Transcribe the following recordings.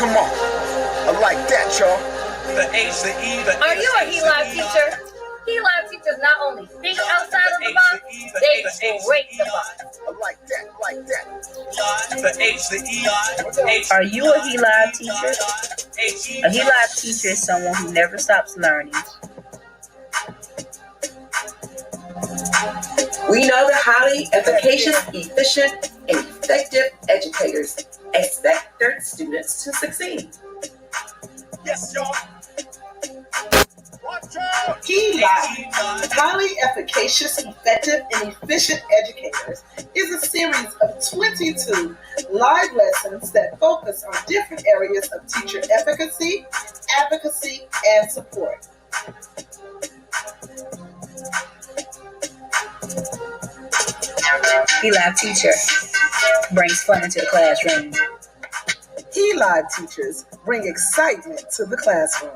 Come on. I like that, y'all. The H, the E, the Are you a L.I.VE teacher? L.I.VE teachers not only think outside of the box, they break the box. I like that, like that. The H, the E, H. Are you a L.I.VE teacher? A L.I.VE teacher is someone who never stops learning. We know that highly efficacious, efficient, and effective educators expect their students to succeed. Yes, y'all. Watch out! L.I.VE, Highly Efficacious, Effective, and Efficient Educators, is a series of 22 live lessons that focus on different areas of teacher efficacy, advocacy, and support. L.I.VE teacher brings fun into the classroom. L.I.VE teachers bring excitement to the classroom.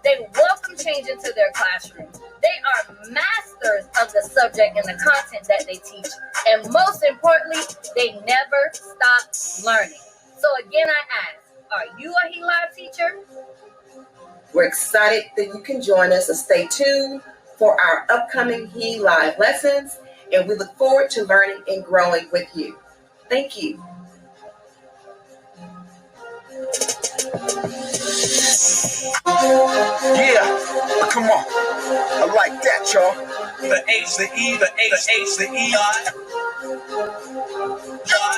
They welcome change into their classroom. They are masters of the subject and the content that they teach. And most importantly, they never stop learning. So again, I ask, are you a L.I.VE teacher? We're excited that you can join us, so stay tuned for our upcoming L.I.VE lessons, and we look forward to learning and growing with you. Thank you. Yeah, come on. I like that, y'all. The H, the E, the H, the H, the E,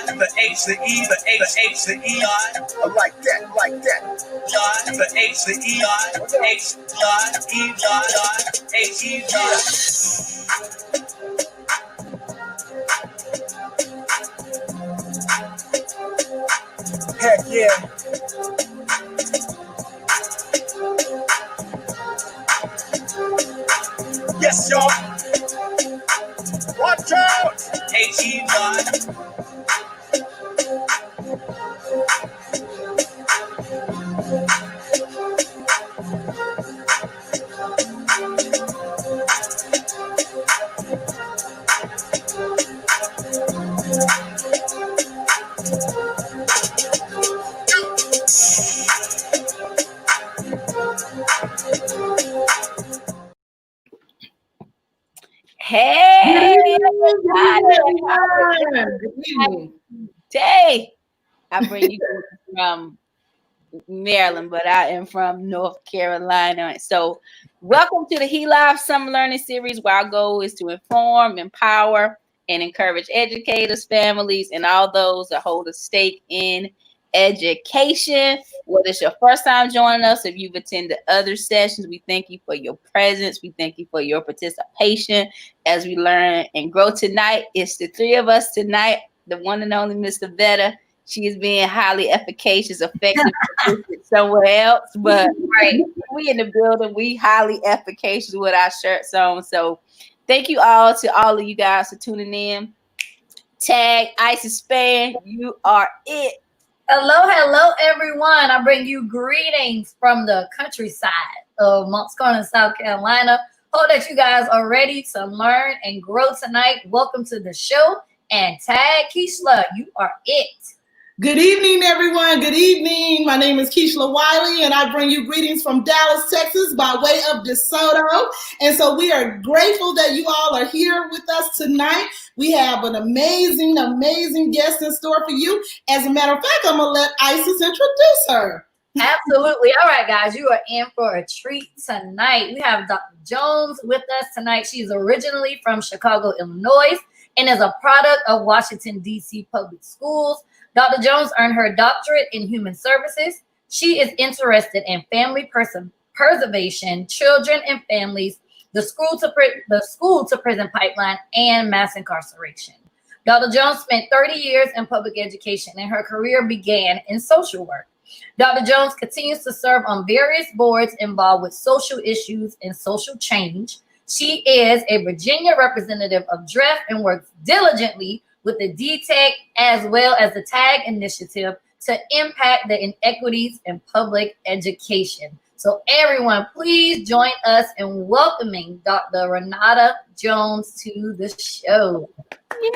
the H, the E, the H, the H, the E, I like that, like that. The H, the E, H, E, H, E, Heck yeah. Yes, y'all. Watch out. H-E-Y. Hey, day. I bring you from Maryland, but I am from North Carolina. So welcome to the L.I.VE Summer Learning Series, where our goal is to inform, empower, and encourage educators, families, and all those that hold a stake in education. Whether it's your first time joining us, if you've attended other sessions, we thank you for your presence. We thank you for your participation as we learn and grow tonight. It's the three of us tonight, the one and only Mr. Vetta. She is being highly efficacious, effective somewhere else, but we in the building, we highly efficacious with our shirts on. So thank you all to all of you guys for tuning in. Tag, Isis Span, you are it. Hello, everyone. I bring you greetings from the countryside of Moncks Corner, South Carolina. Hope that you guys are ready to learn and grow tonight. Welcome to the show. And Tag, Keishla, you are it. Good evening, everyone. Good evening. My name is Keishla Wiley, and I bring you greetings from Dallas, Texas, by way of DeSoto. And so we are grateful that you all are here with us tonight. We have an amazing, amazing guest in store for you. As a matter of fact, I'm going to let Isis introduce her. Absolutely. All right, guys, you are in for a treat tonight. We have Dr. Jones with us tonight. She's originally from Chicago, Illinois, and is a product of Washington, D.C. public schools. Dr. Jones earned her doctorate in human services. She is interested in family preservation, children and families, the school to prison pipeline, and mass incarceration. Dr. Jones spent 30 years in public education, and her career began in social work. Dr. Jones continues to serve on various boards involved with social issues and social change. She is a Virginia representative of DREF and works diligently with the DTEC as well as the TAG initiative to impact the inequities in public education. So everyone, please join us in welcoming Dr. Renata Jones to the show. Yay!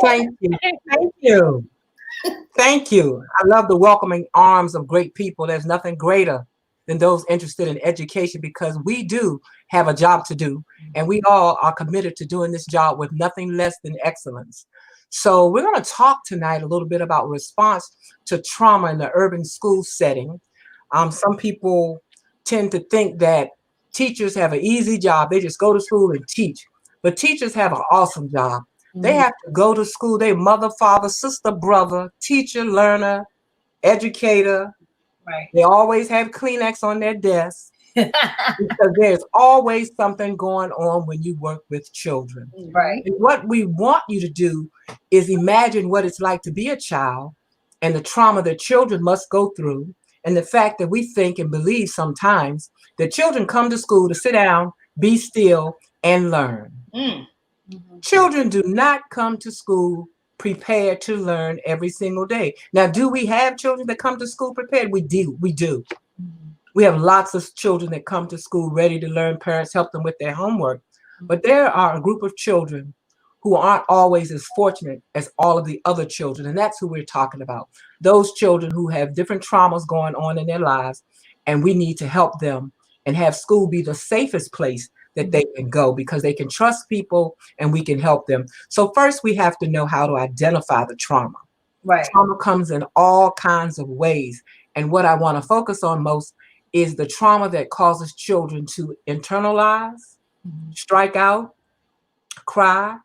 Thank you. Thank you. Thank you. I love the welcoming arms of great people. There's nothing greater than those interested in education, because we do have a job to do, and we all are committed to doing this job with nothing less than excellence. So we're going to talk tonight a little bit about response to trauma in the urban school setting. Some people tend to think that teachers have an easy job. They just go to school and teach. But teachers have an awesome job. They have to go to school. They mother, father, sister, brother, teacher, learner, educator. Right. They always have Kleenex on their desk because there's always something going on when you work with children. Right. And what we want you to do is imagine what it's like to be a child and the trauma that children must go through, and the fact that we think and believe sometimes that children come to school to sit down, be still, and learn. Children do not come to school prepared to learn every single day. Now, do we have children that come to school prepared? We do. We have lots of children that come to school ready to learn. Parents help them with their homework. But there are a group of children who aren't always as fortunate as all of the other children. And that's who we're talking about. Those children who have different traumas going on in their lives. And we need to help them and have school be the safest place that they can go, because they can trust people and we can help them. So first we have to know how to identify the trauma. Right. Trauma comes in all kinds of ways. And what I want to focus on most is the trauma that causes children to internalize, strike out, cry,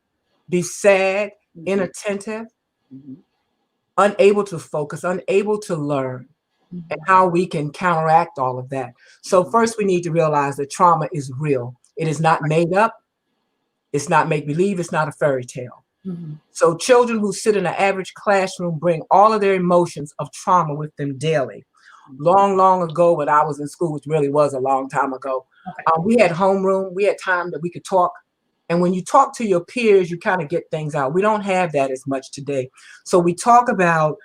be sad, inattentive, unable to focus, unable to learn, and how we can counteract all of that. So first we need to realize that trauma is real. It is not made up. It's not make-believe. It's not a fairy tale. So children who sit in an average classroom bring all of their emotions of trauma with them daily. Long ago when I was in school, which really was a long time ago, we had homeroom. We had time that we could talk. And when you talk to your peers, you kind of get things out. We don't have that as much today. So we talk about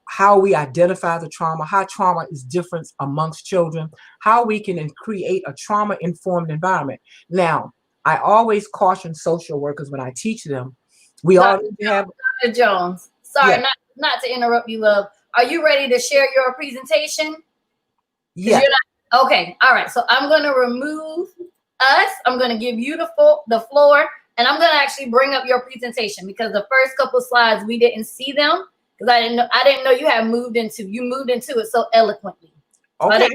how we identify the trauma, how trauma is different amongst children, how we can create a trauma-informed environment. Now, I always caution social workers when I teach them, we all need to have... Dr. Jones, sorry, not to interrupt you, love. Are you ready to share your presentation? Yeah. Okay, all right. So I'm going to remove us. I'm going to give you the floor, and I'm going to actually bring up your presentation, because the first couple slides, we didn't see them. Because I didn't know you moved into it so eloquently. So Okay.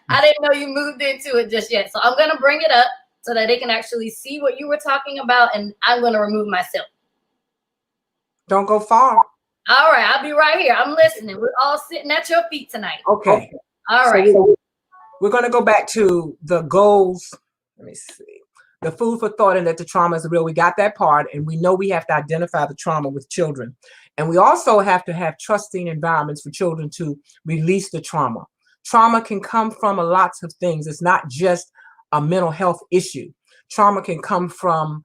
I didn't know you moved into it just yet. So I'm going to bring it up so that they can actually see what you were talking about, and I'm going to remove myself. Don't go far. All right, I'll be right here. I'm listening. We're all sitting at your feet tonight. Okay. All right. So we're going to go back to the goals. Let me see. The food for thought and that the trauma is real. We got that part, and we know we have to identify the trauma with children. And we also have to have trusting environments for children to release the trauma. Trauma can come from lots of things. It's not just a mental health issue. Trauma can come from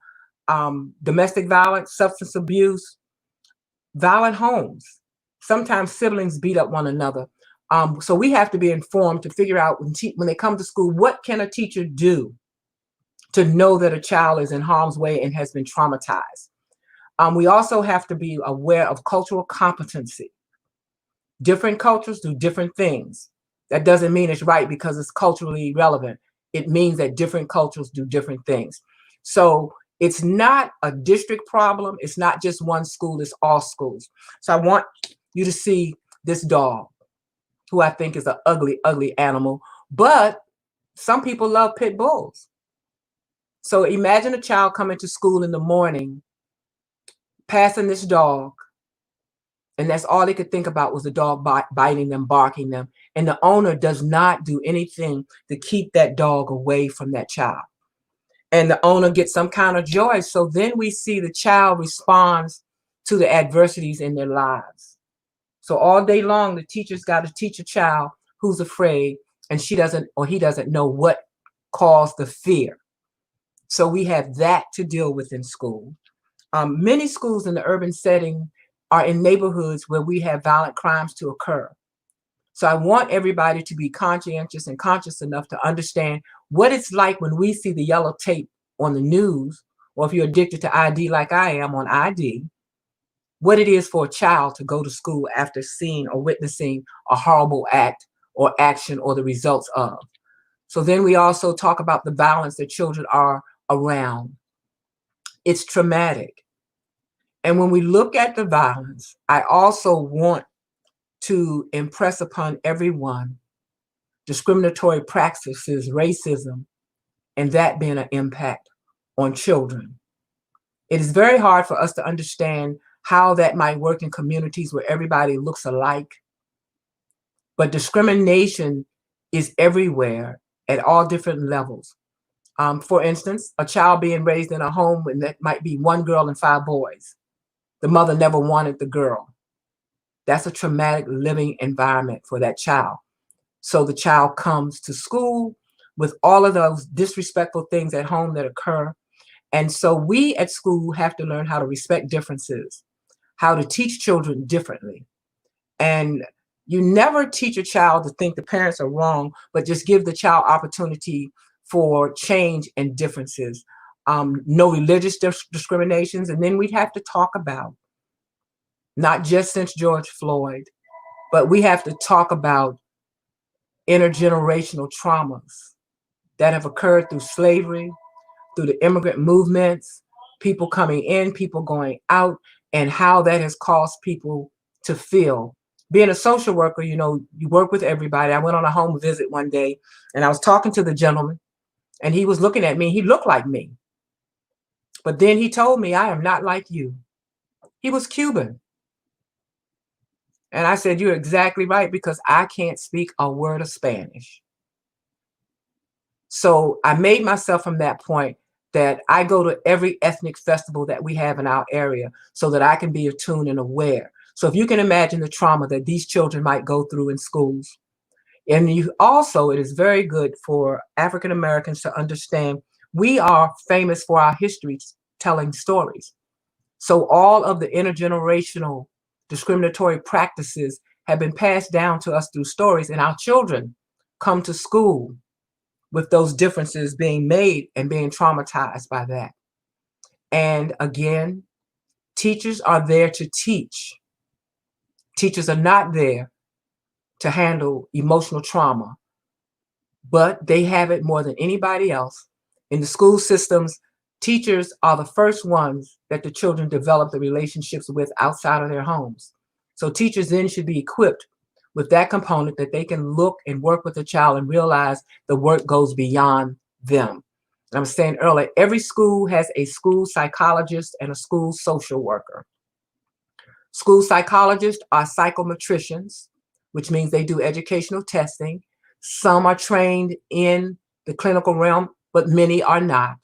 domestic violence, substance abuse, violent homes. Sometimes siblings beat up one another. So we have to be informed to figure out when they come to school, what can a teacher do to know that a child is in harm's way and has been traumatized. We also have to be aware of cultural competency. Different cultures do different things. That doesn't mean it's right because it's culturally relevant. It means that different cultures do different things. So it's not a district problem. It's not just one school, it's all schools. So I want you to see this dog, who I think is an ugly, ugly animal, but some people love pit bulls. So imagine a child coming to school in the morning, passing this dog, and that's all they could think about was the dog biting them, barking them. And the owner does not do anything to keep that dog away from that child. And the owner gets some kind of joy. So then we see the child responds to the adversities in their lives. So all day long, the teacher's got to teach a child who's afraid, and she doesn't, or he doesn't know what caused the fear. So we have that to deal with in school. Many schools in the urban setting are in neighborhoods where we have violent crimes to occur. So I want everybody to be conscientious and conscious enough to understand what it's like when we see the yellow tape on the news, or if you're addicted to ID like I am on ID, what it is for a child to go to school after seeing or witnessing a horrible act or action or the results of. So then we also talk about the violence that children are around. It's traumatic. And when we look at the violence, I also want to impress upon everyone discriminatory practices, racism, and that being an impact on children. It is very hard for us to understand how that might work in communities where everybody looks alike. But discrimination is everywhere at all different levels. For instance, a child being raised in a home and that might be one girl and 5 boys. The mother never wanted the girl. That's a traumatic living environment for that child. So the child comes to school with all of those disrespectful things at home that occur. And so we at school have to learn how to respect differences, how to teach children differently. And you never teach a child to think the parents are wrong, but just give the child opportunity for change and differences. No religious discriminations. And then we have to talk about, not just since George Floyd, but we have to talk about intergenerational traumas that have occurred through slavery, through the immigrant movements, people coming in, people going out, and how that has caused people to feel. Being a social worker, you know, you work with everybody. I went on a home visit one day and I was talking to the gentleman and he was looking at me. He looked like me. But then he told me, I am not like you. He was Cuban. And I said, you're exactly right, because I can't speak a word of Spanish. So I made myself from that point that I go to every ethnic festival that we have in our area so that I can be attuned and aware. So if you can imagine the trauma that these children might go through in schools. And you also, it is very good for African Americans to understand we are famous for our history telling stories. So all of the intergenerational discriminatory practices have been passed down to us through stories, and our children come to school with those differences being made and being traumatized by that. And again, teachers are there to teach. Teachers are not there to handle emotional trauma, but they have it more than anybody else. In the school systems, teachers are the first ones that the children develop the relationships with outside of their homes. So teachers then should be equipped with that component that they can look and work with the child and realize the work goes beyond them. And I was saying earlier, every school has a school psychologist and a school social worker. School psychologists are psychometricians, which means they do educational testing. Some are trained in the clinical realm, but many are not.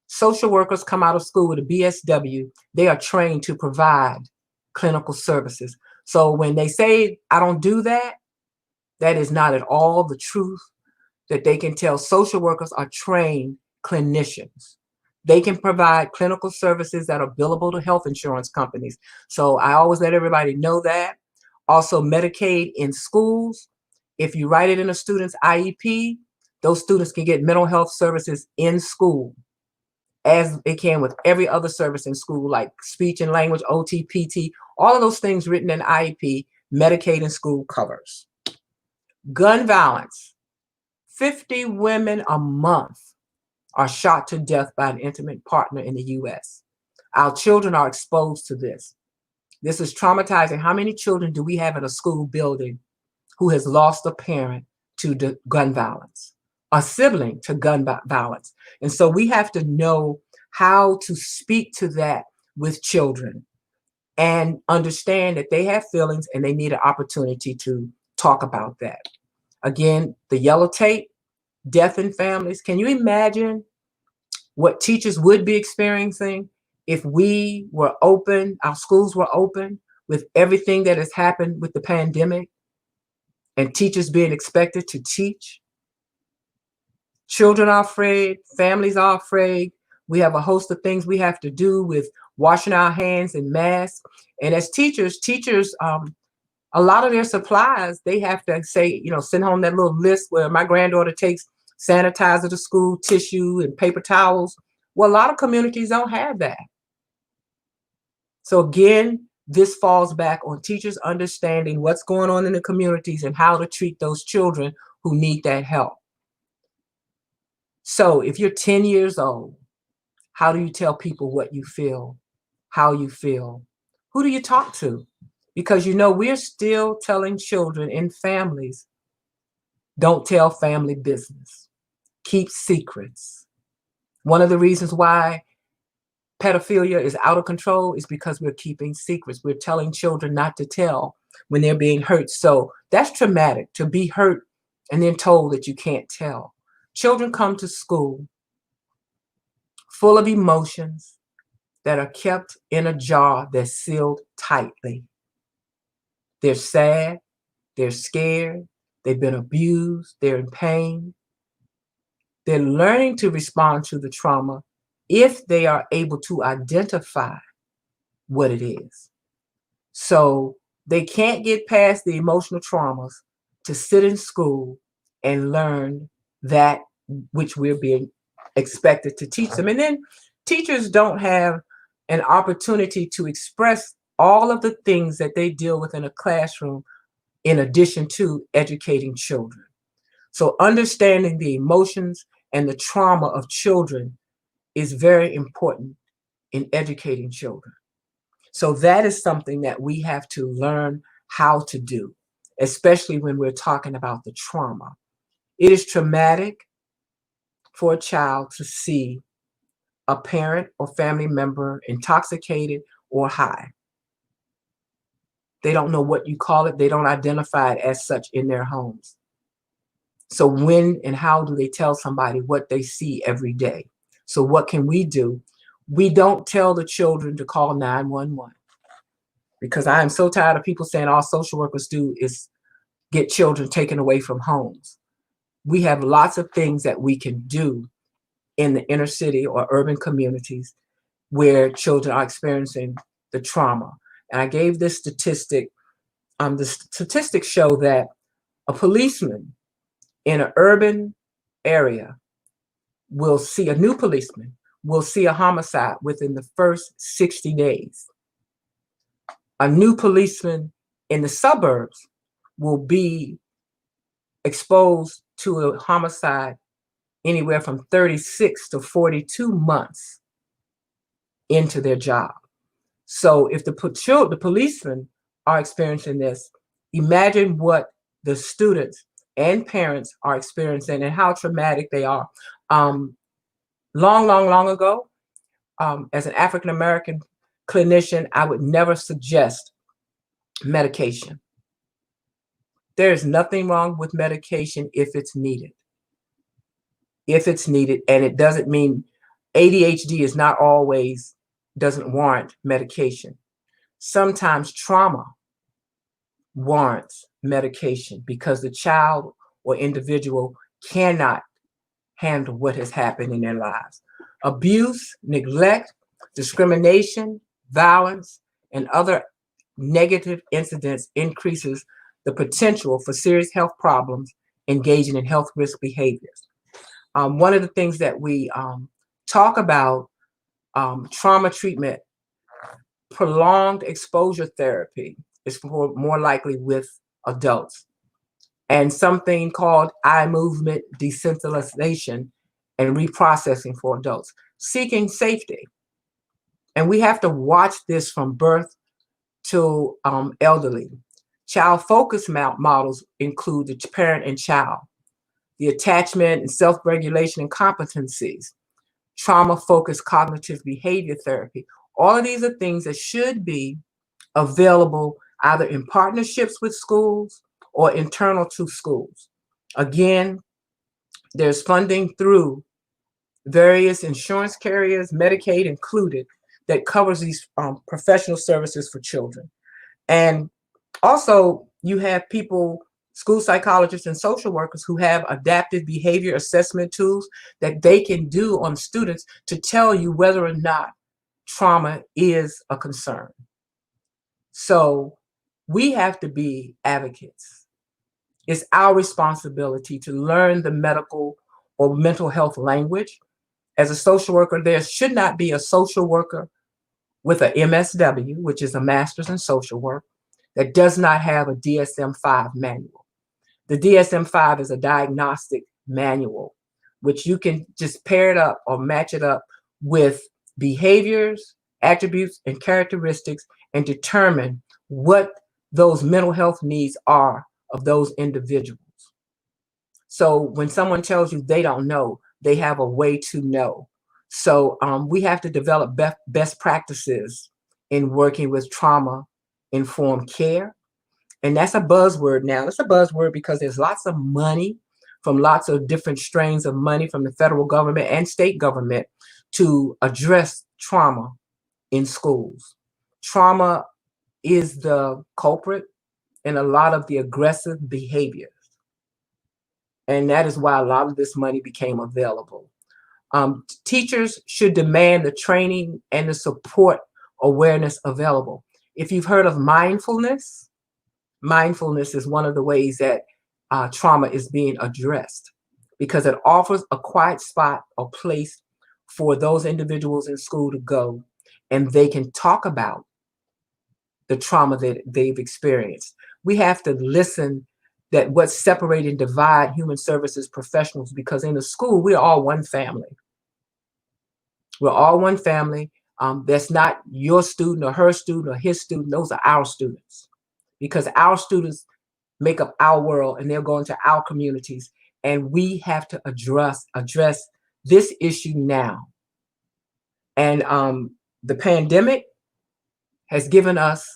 Social workers come out of school with a BSW. They are trained to provide clinical services. So when they say, I don't do that, that is not at all the truth that they can tell. Social workers are trained clinicians. They can provide clinical services that are billable to health insurance companies. So I always let everybody know that. Also, Medicaid in schools. If you write it in a student's IEP, those students can get mental health services in school, as they can with every other service in school, like speech and language, OT, PT, all of those things written in IEP, Medicaid in school covers. Gun violence. 50 women a month are shot to death by an intimate partner in the US. Our children are exposed to this. This is traumatizing. How many children do we have in a school building who has lost a parent to gun violence, a sibling to gun violence? And so we have to know how to speak to that with children and understand that they have feelings and they need an opportunity to talk about that. Again, the yellow tape, death in families. Can you imagine what teachers would be experiencing if we were open, our schools were open with everything that has happened with the pandemic and teachers being expected to teach? Children are afraid, families are afraid. We have a host of things we have to do with washing our hands and masks. And as teachers, a lot of their supplies, they have to say, send home that little list where my granddaughter takes sanitizer to school, tissue, and paper towels. Well, a lot of communities don't have that. So again, this falls back on teachers understanding what's going on in the communities and how to treat those children who need that help. So if you're 10 years old, how do you tell people what you feel, how you feel? Who do you talk to? Because we're still telling children in families, don't tell family business. Keep secrets. One of the reasons why pedophilia is out of control is because we're keeping secrets. We're telling children not to tell when they're being hurt. So that's traumatic, to be hurt and then told that you can't tell. Children come to school full of emotions that are kept in a jar that's sealed tightly. They're sad, they're scared, they've been abused, they're in pain. They're learning to respond to the trauma if they are able to identify what it is. So they can't get past the emotional traumas to sit in school and learn that which we're being expected to teach them. And then teachers don't have an opportunity to express all of the things that they deal with in a classroom in addition to educating children. So understanding the emotions and the trauma of children is very important in educating children. So that is something that we have to learn how to do, especially when we're talking about the trauma. It is traumatic for a child to see a parent or family member intoxicated or high. They don't know what you call it. They don't identify it as such in their homes. So when and how do they tell somebody what they see every day? So what can we do? We don't tell the children to call 911, because I am so tired of people saying all social workers do is get children taken away from homes. We have lots of things that we can do in the inner city or urban communities where children are experiencing the trauma. And I gave this statistic. The statistics show that a policeman in an urban area will see, a new policeman will see a homicide within the first 60 days. A new policeman in the suburbs will be exposed to a homicide anywhere from 36 to 42 months into their job. So if the policemen are experiencing this, imagine what the students and parents are experiencing and how traumatic they are. Long ago, as an African-American clinician, I would never suggest Medication. There is nothing wrong with medication if it's needed. If it's needed, and it doesn't mean ADHD is not always, doesn't warrant medication. Sometimes trauma warrants medication because the child or individual cannot handle what has happened in their lives. Abuse, neglect, discrimination, violence, and other negative incidents increases the potential for serious health problems engaging in health risk behaviors. One of the things that we talk about, trauma treatment, prolonged exposure therapy is more likely with adults, and something called eye movement desensitization and reprocessing for adults, seeking safety. And we have to watch this from birth to elderly. Child focus models include the parent and child, the attachment and self-regulation and competencies, trauma-focused cognitive behavior therapy. All of these are things that should be available either in partnerships with schools or internal to schools. Again, there's funding through various insurance carriers, Medicaid included, that covers these professional services for children. And also, you have people, school psychologists and social workers, who have adaptive behavior assessment tools that they can do on students to tell you whether or not trauma is a concern. So we have to be advocates. It's our responsibility to learn the medical or mental health language. As a social worker, there should not be a social worker with a MSW, which is a master's in social work, that does not have a DSM-5 manual. The DSM-5 is a diagnostic manual, which you can just pair it up or match it up with behaviors, attributes, and characteristics and determine what those mental health needs are of those individuals. So when someone tells you they don't know, they have a way to know. So we have to develop best practices in working with trauma-informed care. And that's a buzzword now. It's a buzzword because there's lots of money from lots of different strains of money from the federal government and state government to address trauma in schools. Trauma is the culprit in a lot of the aggressive behaviors. And that is why a lot of this money became available. Teachers should demand the training and the support awareness available. If you've heard of mindfulness, mindfulness is one of the ways that trauma is being addressed, because it offers a quiet spot or place for those individuals in school to go, and they can talk about the trauma that they've experienced. We have to listen that what's separate and divide human services professionals, because in the school, we're all one family. We're all one family. That's not your student or her student or his student. Those are our students, because our students make up our world and they're going to our communities. And we have to address this issue now. And the pandemic has given us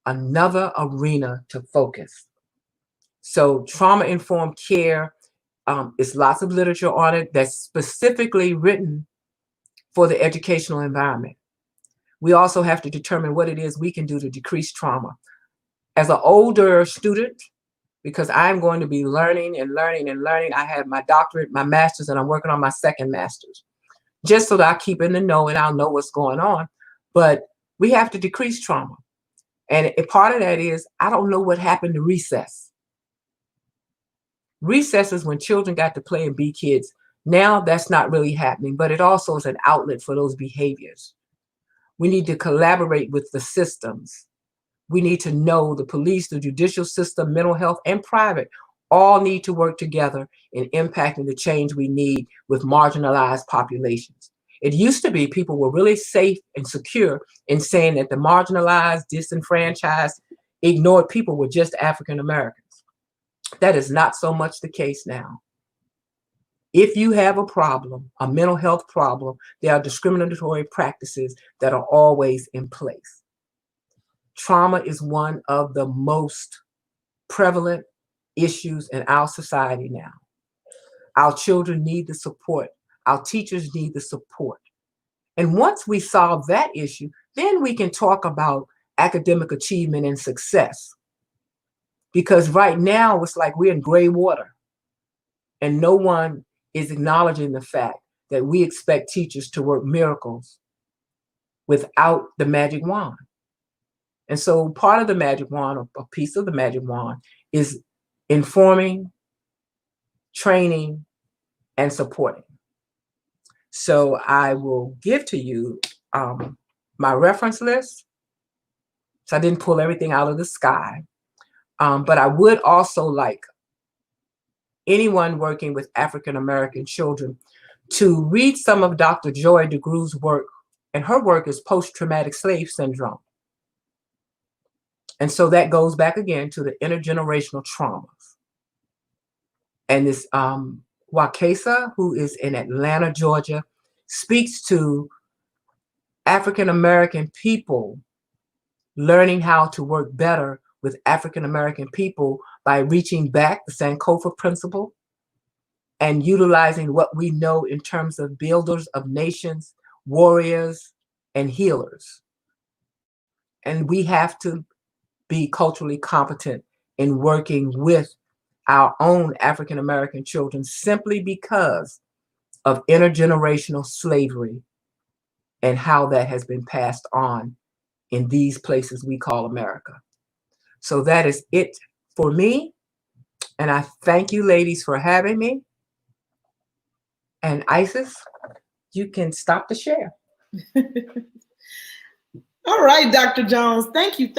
another arena to focus. So trauma-informed care, is lots of literature on it that's specifically written for the educational environment. We also have to determine what it is we can do to decrease trauma. As an older student, because I'm going to be learning and learning and learning, I have my doctorate, my master's, and I'm working on my second master's, just so that I keep in the know and I'll know what's going on. But we have to decrease trauma. And a part of that is, I don't know what happened to recess. Recess is when children got to play and be kids. Now that's not really happening, but it also is an outlet for those behaviors. We need to collaborate with the systems. We need to know the police, the judicial system, mental health, and private all need to work together in impacting the change we need with marginalized populations. It used to be people were really safe and secure in saying that the marginalized, disenfranchised, ignored people were just African Americans. That is not so much the case now. If you have a problem, a mental health problem, there are discriminatory practices that are always in place. Trauma is one of the most prevalent issues in our society now. Our children need the support. Our teachers need the support. And once we solve that issue, then we can talk about academic achievement and success. Because right now, it's like we're in gray water. And no one is acknowledging the fact that we expect teachers to work miracles without the magic wand. And so part of the magic wand, a piece of the magic wand, is informing, training, and supporting. So I will give to you my reference list. So I didn't pull everything out of the sky. But I would also like anyone working with African-American children to read some of Dr. Joy DeGruy's work. And her work is post-traumatic slave syndrome. And so that goes back again to the intergenerational traumas. And this Wakesa, who is in Atlanta, Georgia, speaks to African-American people learning how to work better with African-American people by reaching back, the Sankofa principle, and utilizing what we know in terms of builders of nations, warriors, and healers. And we have to be culturally competent in working with our own African-American children simply because of intergenerational slavery and how that has been passed on in these places we call America. So that is it for me. And I thank you ladies for having me. And Isis, you can stop the share. All right, Dr. Jones, thank you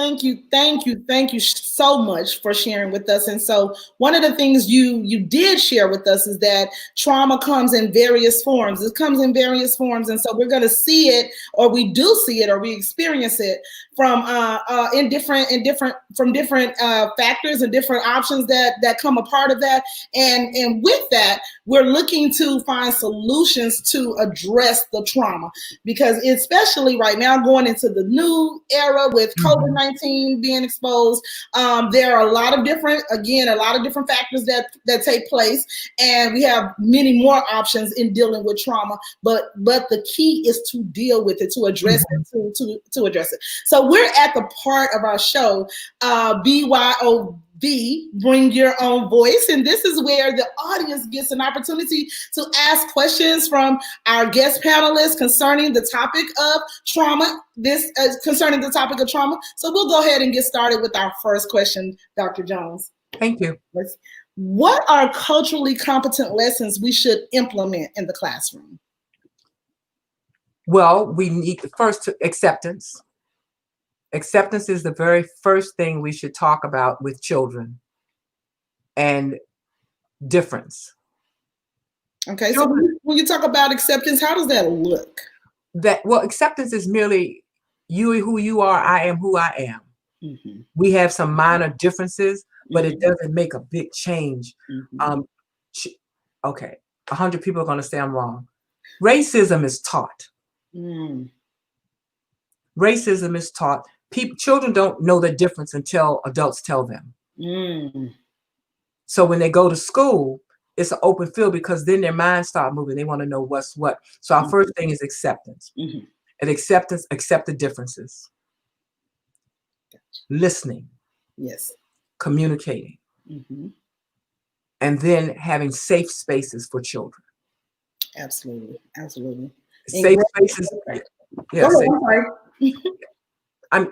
so much for sharing with us. And so one of the things you did share with us is that trauma comes in various forms. It comes in various forms. And so we're going to see it, or we do see it, or we experience it from different factors and different options that come a part of that. And with that, we're looking to find solutions to address the trauma, because especially right now, going into the new era with COVID-19 being exposed, there are a lot of different factors that take place, and we have many more options in dealing with trauma. But the key is to deal with it, to address it, to address it. So we're at the part of our show, BYOB, bring your own voice. And this is where the audience gets an opportunity to ask questions from our guest panelists concerning the topic of trauma. So we'll go ahead and get started with our first question, Dr. Jones. Thank you. What are culturally competent lessons we should implement in the classroom? Well, we need the first acceptance. Acceptance is the very first thing we should talk about with children, and difference. Okay, so when you talk about acceptance, how does that look? Acceptance is merely you who you are, I am who I am. Mm-hmm. We have some minor differences, but it doesn't make a big change. Mm-hmm. 100 people are going to say I'm wrong. Racism is taught. Racism is taught. Children don't know the difference until adults tell them. So when they go to school, it's an open field, because then their minds start moving. They want to know what's what. So our first thing is acceptance. And accept the differences. Listening. Yes. Communicating. And then having safe spaces for children. Absolutely. Safe spaces. Yeah.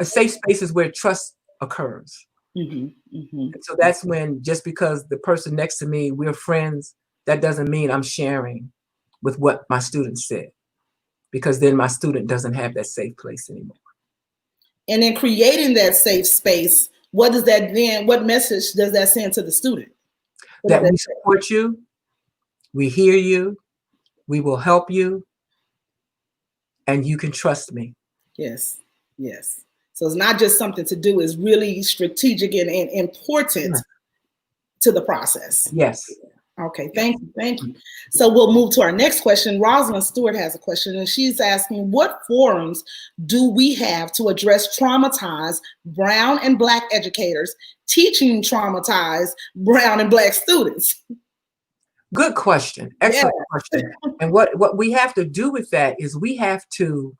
Safe spaces where trust occurs. So that's when, just because the person next to me, we're friends, that doesn't mean I'm sharing with what my student said, because then my student doesn't have that safe place anymore. And in creating that safe space, what message does that send to the student? That we support you, we hear you, we will help you, and you can trust me. Yes. So it's not just something to do, it's really strategic and important to the process. Yes. Okay, thank you, thank you. So we'll move to our next question. Rosalind Stewart has a question, and she's asking, what forums do we have to address traumatized Brown and Black educators teaching traumatized Brown and Black students? Good question. Excellent question. And what we have to do with that is we have to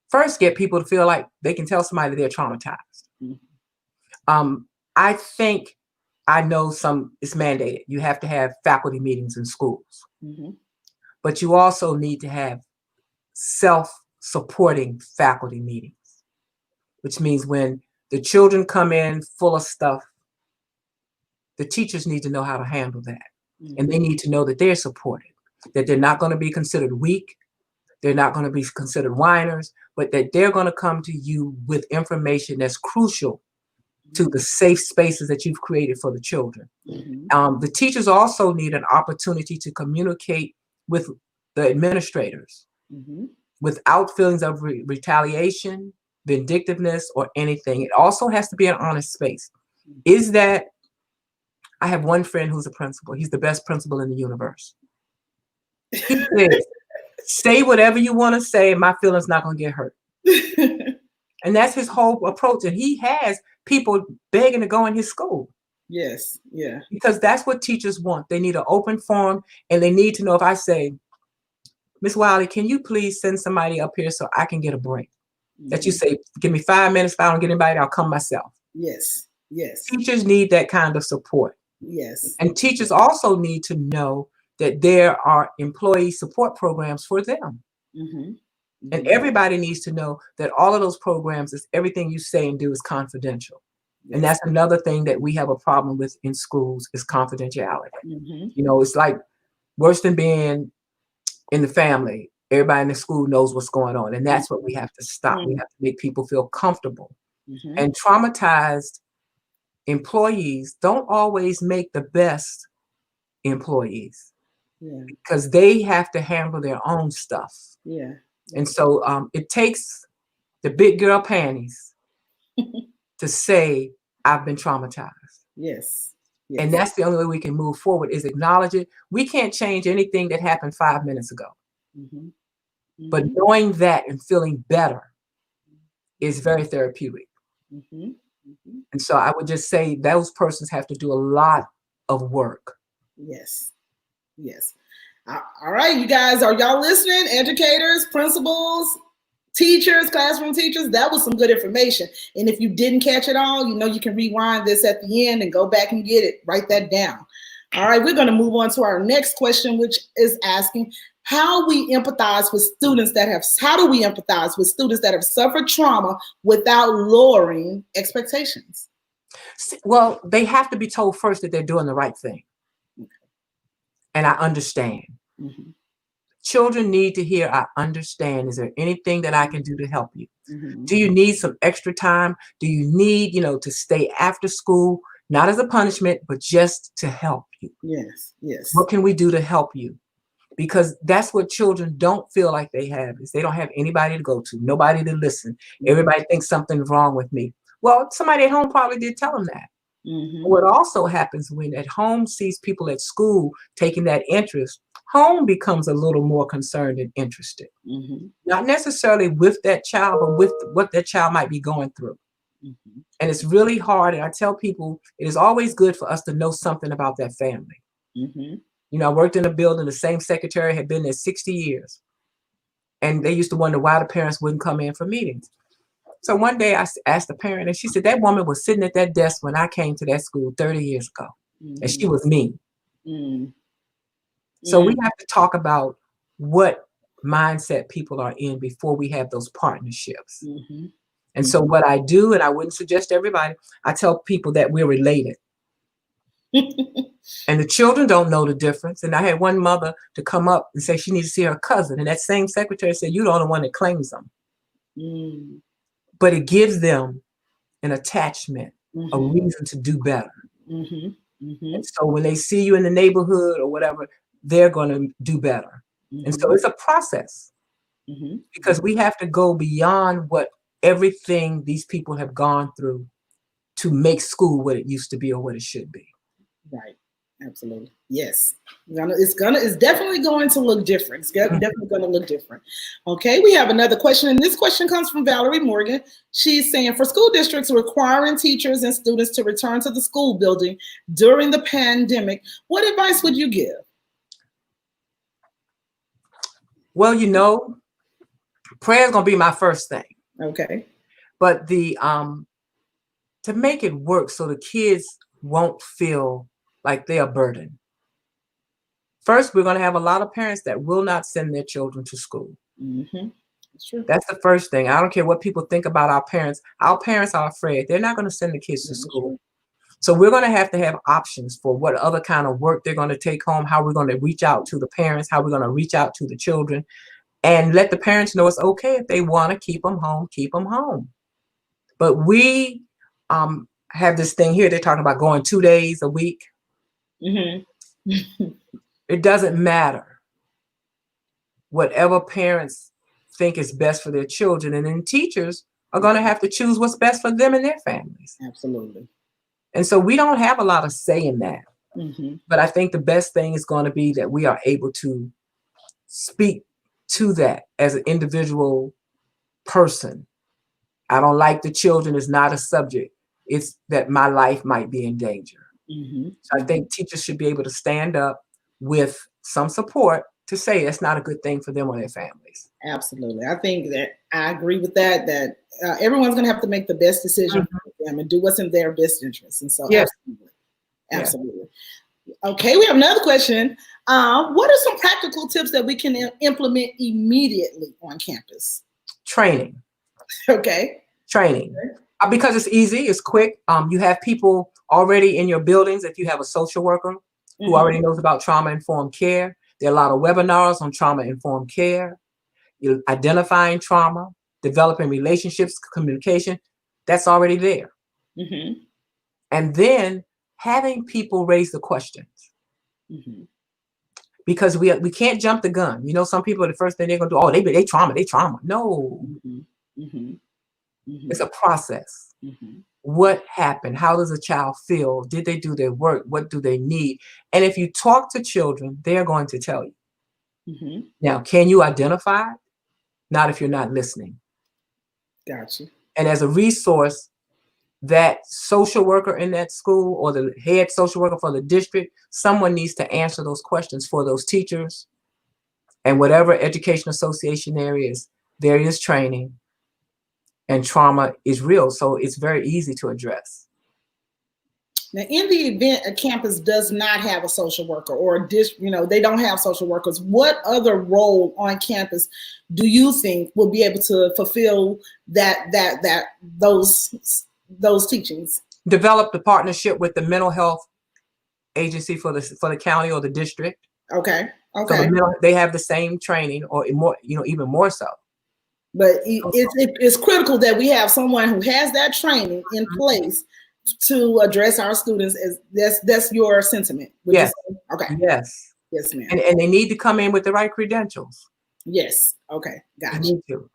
first get people to feel like they can tell somebody they're traumatized. I think, I know it's mandated. You have to have faculty meetings in schools. But you also need to have self-supporting faculty meetings, which means when the children come in full of stuff, the teachers need to know how to handle that. And they need to know that they're supported, that they're not going to be considered weak, they're not going to be considered whiners, but that they're going to come to you with information that's crucial to the safe spaces that you've created for the children. The teachers also need an opportunity to communicate with the administrators without feelings of retaliation, vindictiveness, or anything. It also has to be an honest space. I have one friend who's a principal. He's the best principal in the universe. He says, say whatever you want to say, and my feelings not going to get hurt. And that's his whole approach. And he has people begging to go in his school. Yes, yeah. Because that's what teachers want. They need an open forum, and they need to know if I say, Miss Wiley, can you please send somebody up here so I can get a break? That you say, give me 5 minutes. If I don't get anybody, I'll come myself. Yes, yes. Teachers need that kind of support. Yes. And teachers also need to know that there are employee support programs for them. And everybody needs to know that all of those programs, is everything you say and do is confidential. And that's another thing that we have a problem with in schools is confidentiality. You know, it's like worse than being in the family. Everybody in the school knows what's going on. And that's what we have to stop. We have to make people feel comfortable. And traumatized employees don't always make the best employees because they have to handle their own stuff. And so it takes the big girl panties to say, I've been traumatized. Yes. And that's the only way we can move forward is acknowledge it. We can't change anything that happened 5 minutes ago. But knowing that and feeling better is very therapeutic. And so I would just say those persons have to do a lot of work. Yes. Yes. All right, you guys, are y'all listening? Educators, principals, teachers, classroom teachers, that was some good information. And if you didn't catch it all, you know, you can rewind this at the end and go back and get it. Write that down. All right, we're going to move on to our next question, which is asking how do we empathize with students that have suffered trauma without lowering expectations? Well, they have to be told first that they're doing the right thing. And I understand. Children need to hear, I understand. Is there anything that I can do to help you? Do you need some extra time? Do you need, to stay after school, not as a punishment, but just to help you? Yes, yes. What can we do to help you? Because that's what children don't feel like they have, is they don't have anybody to go to, nobody to listen. Everybody thinks something's wrong with me. Well, somebody at home probably did tell them that. What also happens when at home sees people at school taking that interest, home becomes a little more concerned and interested. Not necessarily with that child, but with what that child might be going through. And it's really hard. And I tell people, it is always good for us to know something about that family. I worked in a building, the same secretary had been there 60 years. And they used to wonder why the parents wouldn't come in for meetings. So one day I asked the parent, and she said, that woman was sitting at that desk when I came to that school 30 years ago. And she was mean. So we have to talk about what mindset people are in before we have those partnerships. And so what I do, and I wouldn't suggest everybody, I tell people that we're related. And the children don't know the difference. And I had one mother to come up and say she needs to see her cousin. And that same secretary said, you're the only one that claims them. But it gives them an attachment, a reason to do better. And so when they see you in the neighborhood or whatever, they're going to do better. And so it's a process because we have to go beyond what everything these people have gone through to make school what it used to be or what it should be. Right. Absolutely. Yes. It's definitely going to look different. It's definitely going to look different. Okay, we have another question, and this question comes from Valerie Morgan. She's saying, for school districts requiring teachers and students to return to the school building during the pandemic, what advice would you give? Well, you know, prayer is going to be my first thing. Okay. But to make it work so the kids won't feel like they're a burden. First, we're going to have a lot of parents that will not send their children to school. Mm-hmm. That's true. That's the first thing. I don't care what people think about our parents. Our parents are afraid. They're not going to send the kids to school. True. So we're going to have options for what other kind of work they're going to take home, how we're going to reach out to the parents, how we're going to reach out to the children, and let the parents know it's okay if they want to keep them home, keep them home. But we have this thing here. They're talking about going 2 days a week. Mm-hmm. It doesn't matter. Whatever parents think is best for their children, and then teachers are going to have to choose what's best for them and their families. Absolutely. And so we don't have a lot of say in that. Mm-hmm. But I think the best thing is going to be that we are able to speak to that as an individual person. I don't like the children is not a subject. It's that my life might be in danger. Mm-hmm. So I think teachers should be able to stand up with some support to say it's not a good thing for them or their families. Absolutely. I think that I agree with that everyone's going to have to make the best decision for them and do what's in their best interest. And so, yes. Absolutely. Okay, we have another question. What are some practical tips that we can implement immediately on campus? Training. Okay. Training. Because it's easy, it's quick. You have people already in your buildings. If you have a social worker who already knows about trauma-informed care, there are a lot of webinars on trauma-informed care. You're identifying trauma, developing relationships, communication. That's already there. Mm-hmm. And then having people raise the questions. Mm-hmm. Because we can't jump the gun. You know, some people, the first thing they're going to do, oh, they trauma. No. Mm-hmm. Mm-hmm. Mm-hmm. It's a process. Mm-hmm. What happened? How does a child feel? Did they do their work? What do they need? And if you talk to children, they're going to tell you. Mm-hmm. Now, can you identify? Not if you're not listening. Gotcha. And as a resource, that social worker in that school or the head social worker for the district, someone needs to answer those questions for those teachers. And whatever education association there is training. And trauma is real, so it's very easy to address. Now, in the event a campus does not have a social worker or they don't have social workers, what other role on campus do you think will be able to fulfill those teachings? Develop the partnership with the mental health agency for the county or the district. Okay. So they have the same training or more, even more so. But it's critical that we have someone who has that training in place to address our students. That's your sentiment. Yes. Okay. Yes. Yes, ma'am. And they need to come in with the right credentials. Yes. Okay. Gotcha. They need to.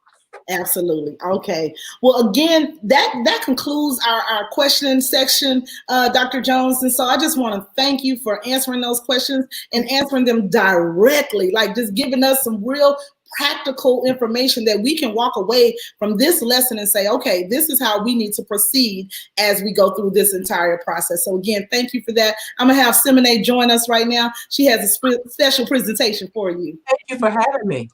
Absolutely. Okay. Well, again, that concludes our question section, Dr. Jones. And so I just want to thank you for answering those questions and answering them directly, like just giving us some real practical information that we can walk away from this lesson and say, okay, this is how we need to proceed as we go through this entire process. So again, thank you for that. I'm going to have Simone join us right now. She has a special presentation for you. Thank you for having me.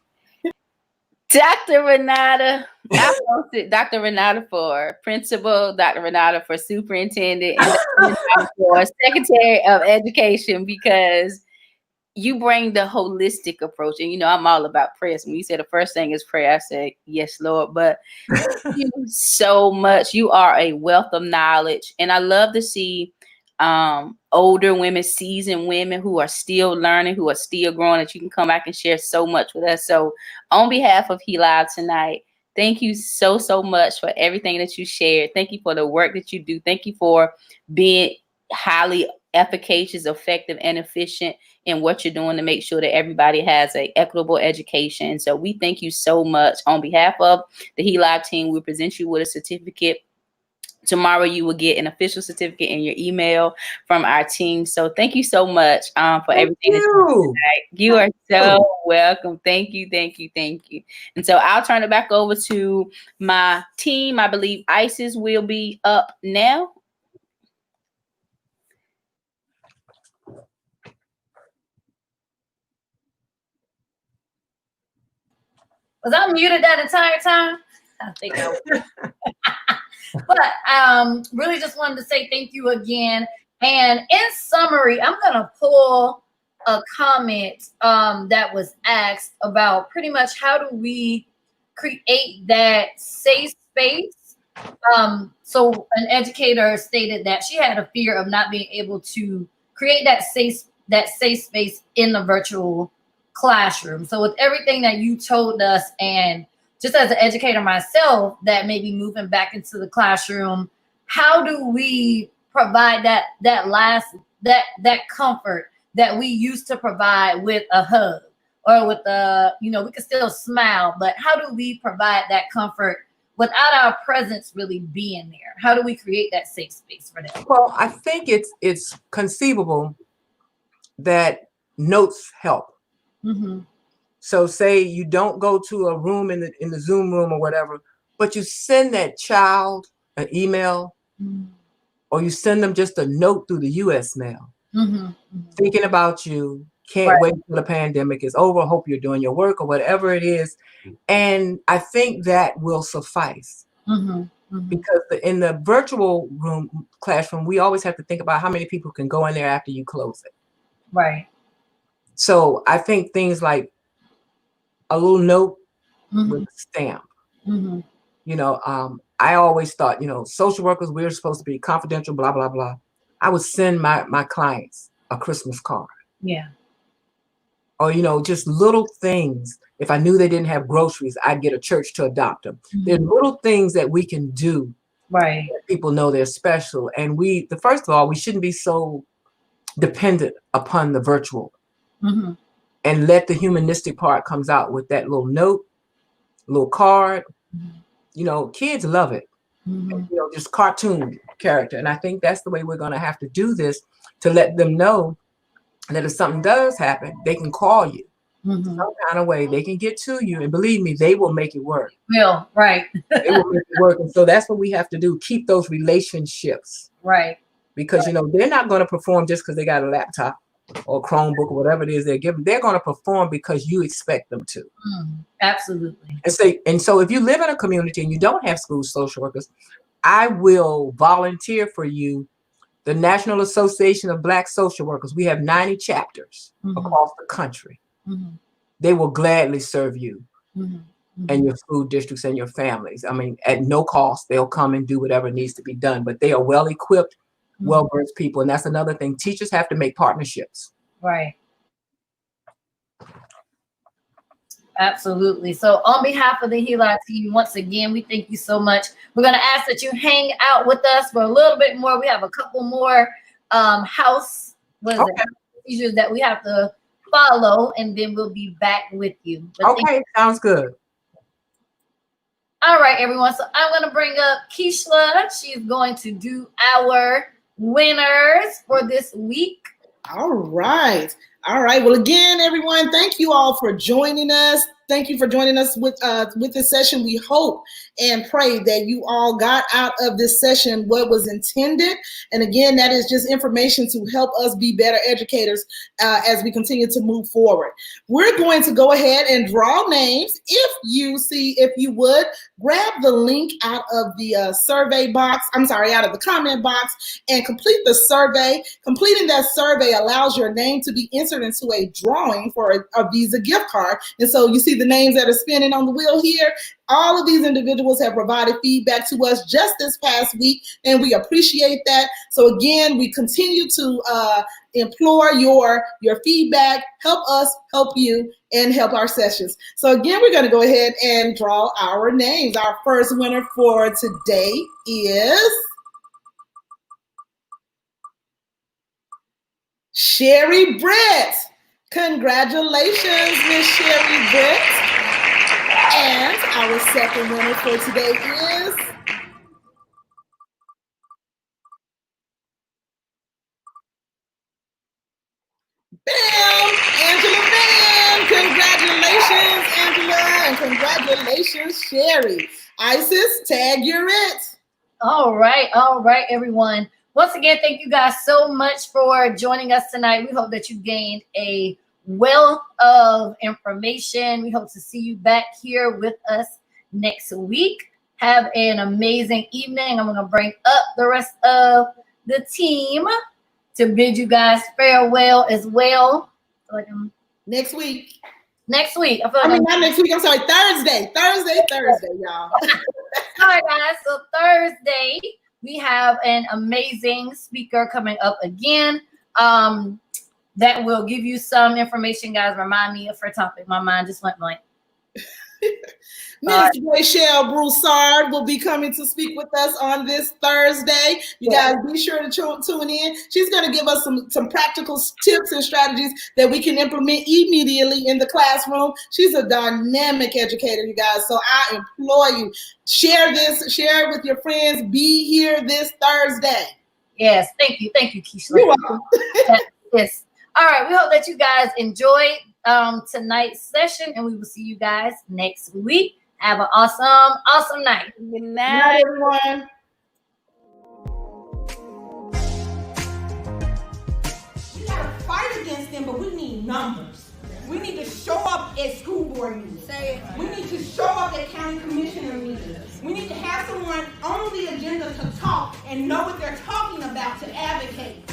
Dr. Renata, I posted Dr. Renata for principal, Dr. Renata for superintendent, and Dr. Renata for Secretary of Education, because you bring the holistic approach. And, I'm all about prayer. So when you said the first thing is prayer, I said, yes, Lord. But thank you so much. You are a wealth of knowledge. And I love to see older women, seasoned women who are still learning, who are still growing, that you can come back and share so much with us. So on behalf of He.Live tonight, thank you so, so much for everything that you shared. Thank you for the work that you do. Thank you for being highly efficacious, effective, and efficient in what you're doing to make sure that everybody has an equitable education. So we thank you so much. On behalf of the He.Live team, we present you with a certificate tomorrow you will get an official certificate in your email from our team. So thank you so much for everything. You are so welcome. Thank you. And so I'll turn it back over to my team. I believe Isis will be up now. Was I muted that entire time? I think I was. But really just wanted to say thank you again. And in summary, I'm going to pull a comment that was asked about pretty much how do we create that safe space. So an educator stated that she had a fear of not being able to create that safe space in the virtual classroom. So with everything that you told us, and just as an educator myself that may be moving back into the classroom, how do we provide that comfort that we used to provide with a hug or with we can still smile, but how do we provide that comfort without our presence really being there? How do we create that safe space for them? Well, I think it's conceivable that notes help. Mm-hmm. So say you don't go to a room in the Zoom room or whatever, but you send that child an email, or you send them just a note through the U.S. mail, thinking about you, can't wait till the pandemic is over, hope you're doing your work or whatever it is. And I think that will suffice. Because in the virtual classroom, we always have to think about how many people can go in there after you close it. Right. So I think things like a little note with a stamp. I always thought, social workers, we're supposed to be confidential, blah, blah, blah. I would send my clients a Christmas card. Yeah. Or, just little things. If I knew they didn't have groceries, I'd get a church to adopt them. There's little things that we can do. Right. That people know they're special. And first of all, we shouldn't be so dependent upon the virtual. And let the humanistic part comes out with that little note, little card. Kids love it. Just cartoon character. And I think that's the way we're going to have to do this, to let them know that if something does happen, they can call you. Some kind of way they can get to you. And believe me, they will make it work. Right. They will make it work. And so that's what we have to do. Keep those relationships. Right. Because, they're not going to perform just because they got a laptop or Chromebook or whatever it is they're given. They're going to perform because you expect them to. Absolutely. And so if you live in a community and you don't have school social workers, I will volunteer for you. The National Association of Black Social Workers, we have 90 chapters across the country. They will gladly serve you and your school districts and your families. I mean, at no cost, they'll come and do whatever needs to be done, but they are well-equipped, well-versed people. And that's another thing. Teachers have to make partnerships. Right. Absolutely. So on behalf of the HELI team, once again, we thank you so much. We're going to ask that you hang out with us for a little bit more. We have a couple more procedures that we have to follow, and then we'll be back with you. But sounds good. All right, everyone. So I'm going to bring up Keishla. She's going to do our winners for this week. All right. Well, again, everyone, thank you all for joining us. Thank you for joining us with this session. We hope and pray that you all got out of this session what was intended. And again, that is just information to help us be better educators as we continue to move forward. We're going to go ahead and draw names. If you would, grab the link out of the survey box, out of the comment box, and complete the survey. Completing that survey allows your name to be entered into a drawing for a Visa gift card. And so you see the names that are spinning on the wheel here. All of these individuals have provided feedback to us just this past week, and we appreciate that. So again, we continue to implore your feedback. Help us, help you, and help our sessions. So again, we're going to go ahead and draw our names. Our first winner for today is Sherry Brett. Congratulations, Miss Sherry Brett. And our second winner for today is Congratulations, Sherry. Isis, tag you're it. All right, everyone. Once again, thank you guys so much for joining us tonight. We hope that you gained a wealth of information. We hope to see you back here with us next week. Have an amazing evening. I'm going to bring up the rest of the team to bid you guys farewell as well. Next week. Next week. Not next week. I'm sorry. Thursday, y'all. All right, guys. So Thursday, we have an amazing speaker coming up again. That will give you some information, guys. Remind me of her topic. My mind just went blank. Miss Rachelle Broussard will be coming to speak with us on this Thursday. You guys be sure to tune in. She's going to give us some practical tips and strategies that we can implement immediately in the classroom. She's a dynamic educator, you guys. So I implore you, share it with your friends. Be here this Thursday. Yes, thank you, Keisha. You're welcome. Yes. All right, we hope that you guys enjoyed tonight's session, and we will see you guys next week. Have an awesome night. Good night, everyone. We gotta fight against them, but we need numbers. We need to show up at school board meetings. We need to show up at county commissioner meetings. We need to have someone on the agenda to talk and know what they're talking about to advocate.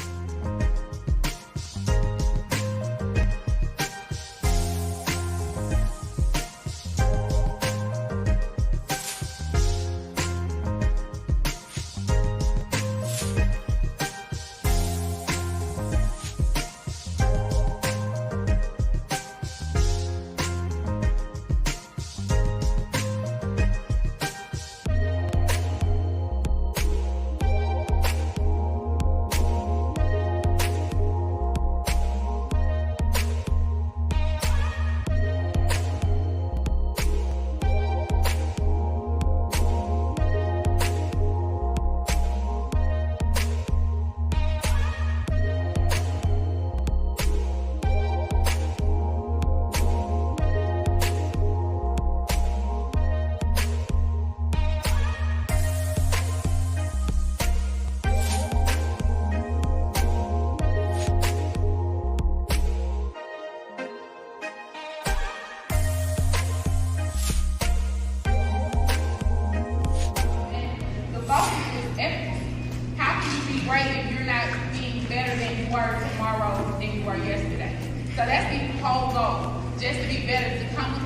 So that's the whole goal, just to be better, to come with